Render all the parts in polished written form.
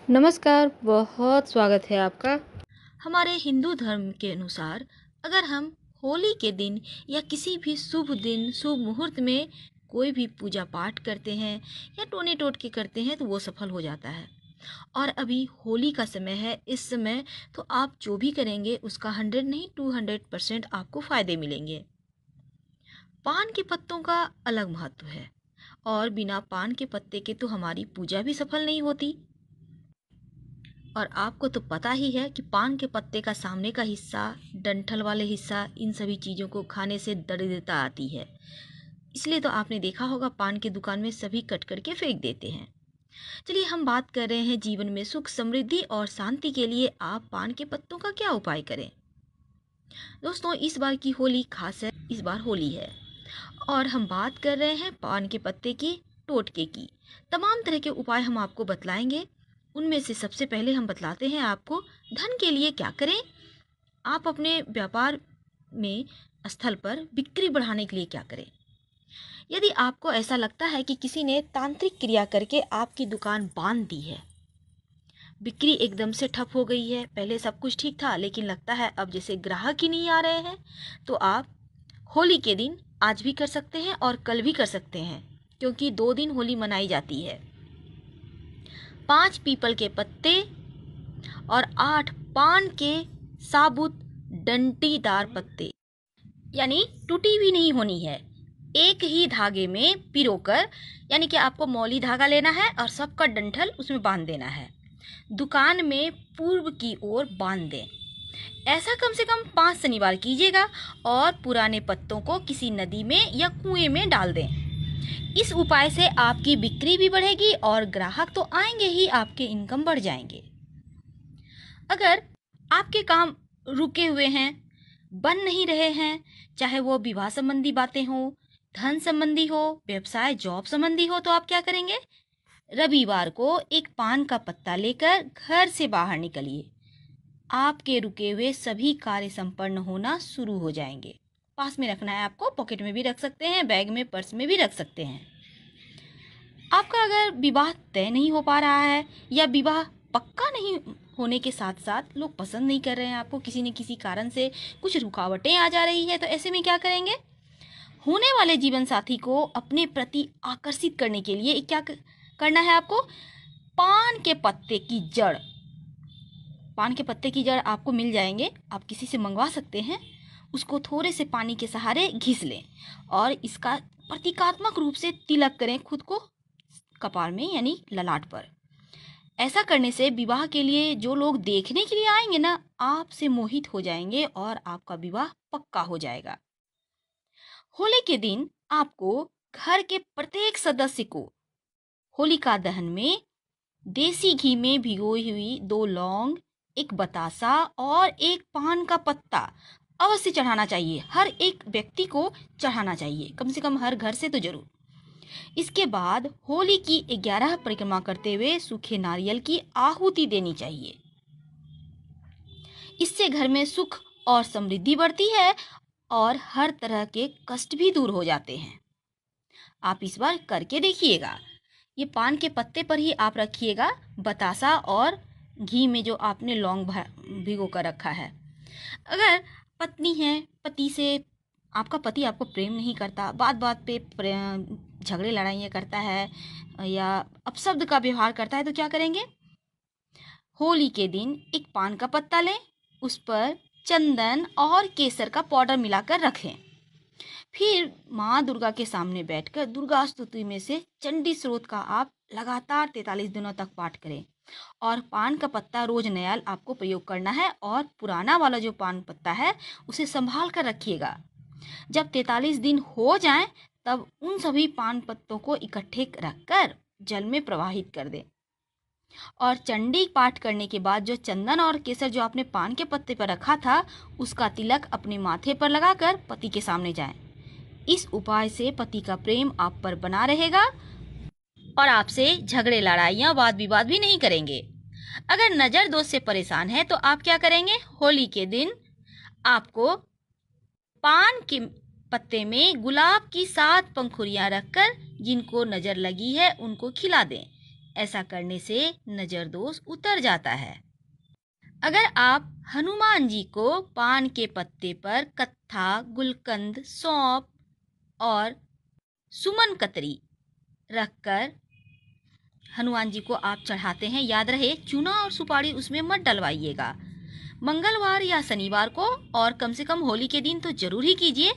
नमस्कार, बहुत स्वागत है आपका। हमारे हिंदू धर्म के अनुसार अगर हम होली के दिन या किसी भी शुभ दिन शुभ मुहूर्त में कोई भी पूजा पाठ करते हैं या टोने टोटके करते हैं तो वो सफल हो जाता है। और अभी होली का समय है, इस समय तो आप जो भी करेंगे उसका 100 नहीं 200% आपको फायदे मिलेंगे। पान के पत्तों का अलग महत्व है और बिना पान के पत्ते के तो हमारी पूजा भी सफल नहीं होती। और आपको तो पता ही है कि पान के पत्ते का सामने का हिस्सा, डंठल वाले हिस्सा, इन सभी चीज़ों को खाने से दरिद्रता आती है। इसलिए तो आपने देखा होगा पान की दुकान में सभी कट करके फेंक देते हैं। चलिए हम बात कर रहे हैं जीवन में सुख समृद्धि और शांति के लिए आप पान के पत्तों का क्या उपाय करें। दोस्तों, इस बार की होली खास है, इस बार होली है और हम बात कर रहे हैं पान के पत्ते की, टोटके की। तमाम तरह के उपाय हम आपको बतलाएंगे। उनमें से सबसे पहले हम बतलाते हैं आपको धन के लिए क्या करें। आप अपने व्यापार में स्थल पर बिक्री बढ़ाने के लिए क्या करें। यदि आपको ऐसा लगता है कि किसी ने तांत्रिक क्रिया करके आपकी दुकान बांध दी है, बिक्री एकदम से ठप हो गई है, पहले सब कुछ ठीक था लेकिन लगता है अब जैसे ग्राहक ही नहीं आ रहे हैं, तो आप होली के दिन आज भी कर सकते हैं और कल भी कर सकते हैं, क्योंकि 2 दिन होली मनाई जाती है। 5 पीपल के पत्ते और 8 पान के साबुत डंटीदार पत्ते, यानी टूटी भी नहीं होनी है, एक ही धागे में पिरोकर, यानी कि आपको मौली धागा लेना है और सबका डंठल उसमें बांध देना है। दुकान में पूर्व की ओर बांध दें। ऐसा कम से कम 5 शनिवार कीजिएगा और पुराने पत्तों को किसी नदी में या कुएं में डाल दें। इस उपाय से आपकी बिक्री भी बढ़ेगी और ग्राहक तो आएंगे ही, आपके इनकम बढ़ जाएंगे। अगर आपके काम रुके हुए हैं, बन नहीं रहे हैं, चाहे वो विवाह संबंधी बातें हो, धन संबंधी हो, व्यवसाय जॉब संबंधी हो, तो आप क्या करेंगे। रविवार को एक पान का पत्ता लेकर घर से बाहर निकलिए। आपके रुके हुए सभी कार्य संपन्न होना शुरू हो जाएंगे। पास में रखना है आपको, पॉकेट में भी रख सकते हैं, बैग में, पर्स में भी रख सकते हैं। आपका अगर विवाह तय नहीं हो पा रहा है या विवाह पक्का नहीं होने के साथ साथ लोग पसंद नहीं कर रहे हैं आपको, किसी न किसी कारण से कुछ रुकावटें आ जा रही है, तो ऐसे में क्या करेंगे। होने वाले जीवन साथी को अपने प्रति आकर्षित करने के लिए क्या करना है आपको। पान के पत्ते की जड़, पान के पत्ते की जड़ आपको मिल जाएंगे, आप किसी से मंगवा सकते हैं। उसको थोड़े से पानी के सहारे घिस लें और इसका प्रतीकात्मक रूप से तिलक करें खुद को कपार में, यानी ललाट पर। ऐसा करने से विवाह के लिए जो लोग देखने के लिए आएंगे ना, आपसे मोहित हो जाएंगे और आपका विवाह पक्का हो जाएगा। होली के दिन आपको घर के प्रत्येक सदस्य को होलिका दहन में देसी घी में भिगोई हुई 2 लौंग, एक बतासा और एक पान का पत्ता अवश्य चढ़ाना चाहिए। हर एक व्यक्ति को चढ़ाना चाहिए, कम से कम हर घर से तो जरूर। इसके बाद होली की 11 परिक्रमा करते हुए सूखे नारियल की आहुति देनी चाहिए। इससे घर में सुख और समृद्धि बढ़ती है और हर तरह के कष्ट भी दूर हो जाते हैं। आप इस बार करके देखिएगा। ये पान के पत्ते पर ही आप रखिएगा बतासा और घी में जो आपने लौंग भिगो कर रखा है। अगर पत्नी है, पति से, आपका पति आपको प्रेम नहीं करता, बात बात पे झगड़े लड़ाइयाँ करता है या अपशब्द का व्यवहार करता है, तो क्या करेंगे। होली के दिन एक पान का पत्ता लें, उस पर चंदन और केसर का पाउडर मिलाकर रखें। फिर माँ दुर्गा के सामने बैठकर दुर्गा स्तुति में से चंडी स्रोत का आप लगातार 43 दिनों तक पाठ करें। और पान का पत्ता रोज नया आपको प्रयोग करना है और पुराना वाला जो पान पत्ता है उसे संभाल कर रखिएगा। जब 43 दिन हो जाएं, तब उन सभी पान पत्तों को इकट्ठे रखकर जल में प्रवाहित कर दें। और चंडी पाठ करने के बाद जो चंदन और केसर जो आपने पान के पत्ते पर रखा था, उसका तिलक अपने माथे पर लगाकर पति के सामने जाएं। इस उपाय से पति का प्रेम आप पर बना रहेगा और आपसे झगड़े लड़ाइयाँ वाद विवाद भी नहीं करेंगे। अगर नज़र दोष से परेशान है तो आप क्या करेंगे। होली के दिन आपको पान के पत्ते में गुलाब की 7 पंखुड़ियाँ रखकर जिनको नज़र लगी है उनको खिला दें। ऐसा करने से नज़र दोष उतर जाता है। अगर आप हनुमान जी को पान के पत्ते पर कत्था, गुलकंद, सौंफ और सुमन कतरी रखकर हनुमान जी को आप चढ़ाते हैं, याद रहे चूना और सुपारी उसमें मत डलवाइएगा। मंगलवार या शनिवार को और कम से कम होली के दिन तो जरूर ही कीजिए।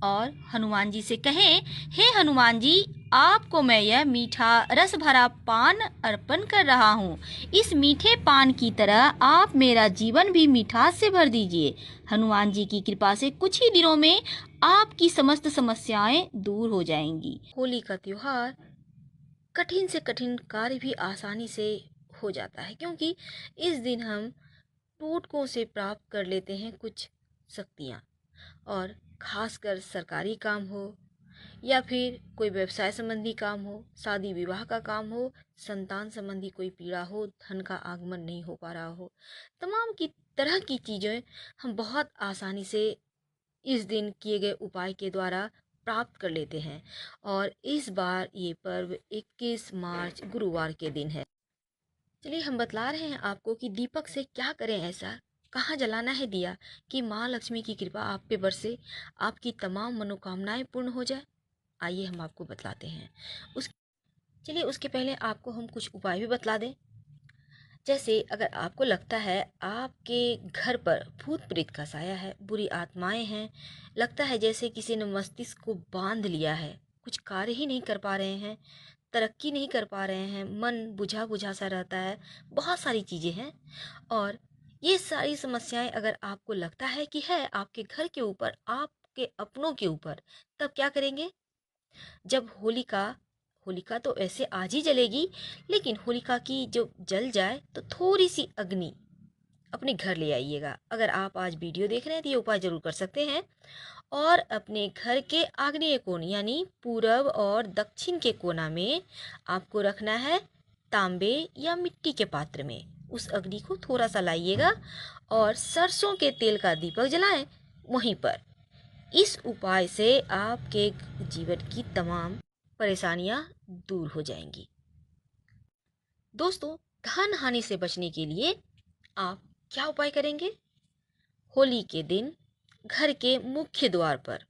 और हनुमान जी से कहें, हे हनुमान जी, आपको मैं यह मीठा रस भरा पान अर्पण कर रहा हूँ। इस मीठे पान की तरह आप मेरा जीवन भी मिठास से भर दीजिए। हनुमान जी की कृपा से कुछ ही दिनों में आपकी समस्त समस्याएं दूर हो जाएंगी। होली का त्योहार कठिन से कठिन कार्य भी आसानी से हो जाता है, क्योंकि इस दिन हम टोटकों से प्राप्त कर लेते हैं कुछ शक्तियाँ। और खासकर सरकारी काम हो या फिर कोई व्यवसाय संबंधी काम हो, शादी विवाह का काम हो, संतान संबंधी कोई पीड़ा हो, धन का आगमन नहीं हो पा रहा हो, तमाम की तरह की चीज़ें हम बहुत आसानी से इस दिन किए गए उपाय के द्वारा प्राप्त कर लेते हैं। और इस बार ये पर्व 21 मार्च गुरुवार के दिन है। चलिए हम बतला रहे हैं आपको कि दीपक से क्या करें, ऐसा कहाँ जलाना है दिया कि माँ लक्ष्मी की कृपा आप पे बरसे, आपकी तमाम मनोकामनाएं पूर्ण हो जाए। आइए हम आपको बतलाते हैं। उस चलिए उसके पहले आपको हम कुछ उपाय भी बतला दें। जैसे अगर आपको लगता है आपके घर पर भूत प्रेत का साया है, बुरी आत्माएं हैं, लगता है जैसे किसी ने मस्तिष्क को बांध लिया है, कुछ कार्य ही नहीं कर पा रहे हैं, तरक्की नहीं कर पा रहे हैं, मन बुझा बुझा सा रहता है, बहुत सारी चीज़ें हैं। और ये सारी समस्याएं अगर आपको लगता है कि है आपके घर के ऊपर, आपके अपनों के ऊपर, तब क्या करेंगे? जब होलिका तो ऐसे आज ही जलेगी, लेकिन होलिका की जो जल जाए तो थोड़ी सी अग्नि अपने घर ले आइएगा। अगर आप आज वीडियो देख रहे हैं तो ये उपाय जरूर कर सकते हैं। और अपने घर के आग्नेय कोण यानी पूरब और दक्षिण के कोना में आपको रखना है तांबे या मिट्टी के पात्र में। उस अग्नि को थोड़ा सा लाइएगा और सरसों के तेल का दीपक जलाएं वहीं पर। इस उपाय से आपके जीवन की तमाम परेशानियां दूर हो जाएंगी। दोस्तों, धन हानि से बचने के लिए आप क्या उपाय करेंगे? होली के दिन घर के मुख्य द्वार पर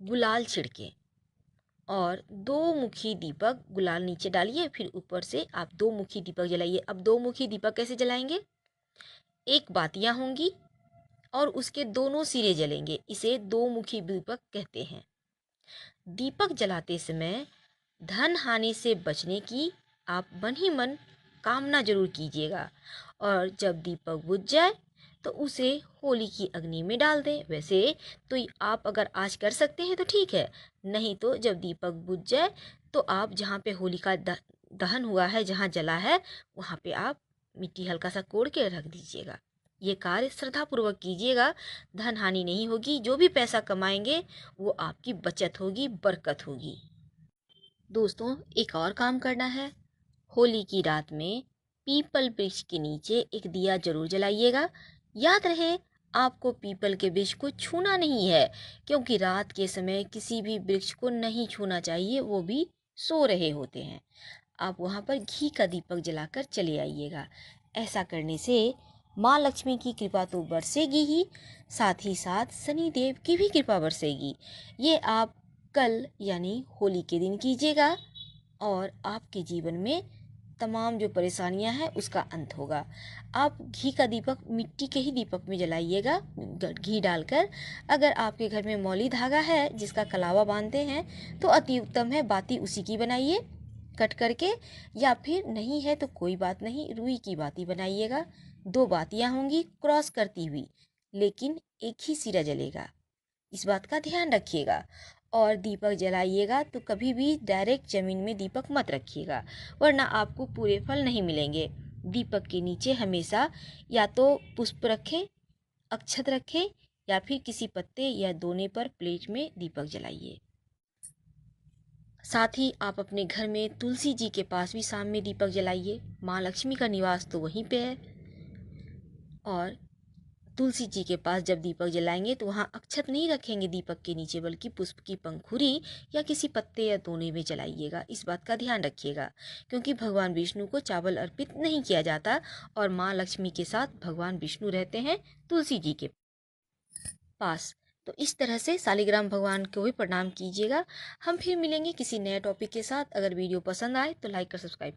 गुलाल छिड़के और दो मुखी दीपक, गुलाल नीचे डालिए, फिर ऊपर से आप दो मुखी दीपक जलाइए। अब दो मुखी दीपक कैसे जलाएंगे? एक बातियां होंगी और उसके दोनों सिरे जलेंगे, इसे दो मुखी दीपक कहते हैं। दीपक जलाते समय धन हानि से बचने की आप मन ही मन कामना जरूर कीजिएगा। और जब दीपक बुझ जाए तो उसे होली की अग्नि में डाल दें। वैसे तो आप अगर आज कर सकते हैं तो ठीक है, नहीं तो जब दीपक बुझ जाए तो आप जहाँ पे होली का दहन हुआ है, जहाँ जला है, वहाँ पे आप मिट्टी हल्का सा कोड़ के रख दीजिएगा। ये कार्य श्रद्धापूर्वक कीजिएगा, धन हानि नहीं होगी। जो भी पैसा कमाएंगे वो आपकी बचत होगी, बरकत होगी। दोस्तों, एक और काम करना है। होली की रात में पीपल वृक्ष के नीचे एक दिया जरूर जलाइएगा। याद रहे आपको पीपल के वृक्ष को छूना नहीं है, क्योंकि रात के समय किसी भी वृक्ष को नहीं छूना चाहिए, वो भी सो रहे होते हैं। आप वहाँ पर घी का दीपक जलाकर चले आइएगा। ऐसा करने से माँ लक्ष्मी की कृपा तो बरसेगी ही, साथ ही साथ शनिदेव की भी कृपा बरसेगी। ये आप कल यानी होली के दिन कीजिएगा और आपके जीवन में तमाम जो परेशानियां हैं उसका अंत होगा। आप घी का दीपक मिट्टी के ही दीपक में जलाइएगा, घी डालकर। अगर आपके घर में मौली धागा है जिसका कलावा बांधते हैं तो अति उत्तम है, बाती उसी की बनाइए कट करके, या फिर नहीं है तो कोई बात नहीं, रुई की बाती बनाइएगा। दो बातियां होंगी क्रॉस करती हुई, लेकिन एक ही सिरा जलेगा, इस बात का ध्यान रखिएगा। और दीपक जलाइएगा तो कभी भी डायरेक्ट ज़मीन में दीपक मत रखिएगा, वरना आपको पूरे फल नहीं मिलेंगे। दीपक के नीचे हमेशा या तो पुष्प रखें, अक्षत रखें, या फिर किसी पत्ते या दोने पर प्लेट में दीपक जलाइए। साथ ही आप अपने घर में तुलसी जी के पास भी शाम में दीपक जलाइए। माँ लक्ष्मी का निवास तो वहीं पे है। और तुलसी जी के पास जब दीपक जलाएंगे तो वहाँ अक्षत नहीं रखेंगे दीपक के नीचे, बल्कि पुष्प की पंखुड़ी या किसी पत्ते या दोने में जलाइएगा। इस बात का ध्यान रखिएगा, क्योंकि भगवान विष्णु को चावल अर्पित नहीं किया जाता और माँ लक्ष्मी के साथ भगवान विष्णु रहते हैं तुलसी जी के पास। तो इस तरह से शालिग्राम भगवान को भी प्रणाम कीजिएगा। हम फिर मिलेंगे किसी नए टॉपिक के साथ। अगर वीडियो पसंद आए तो लाइक और सब्सक्राइब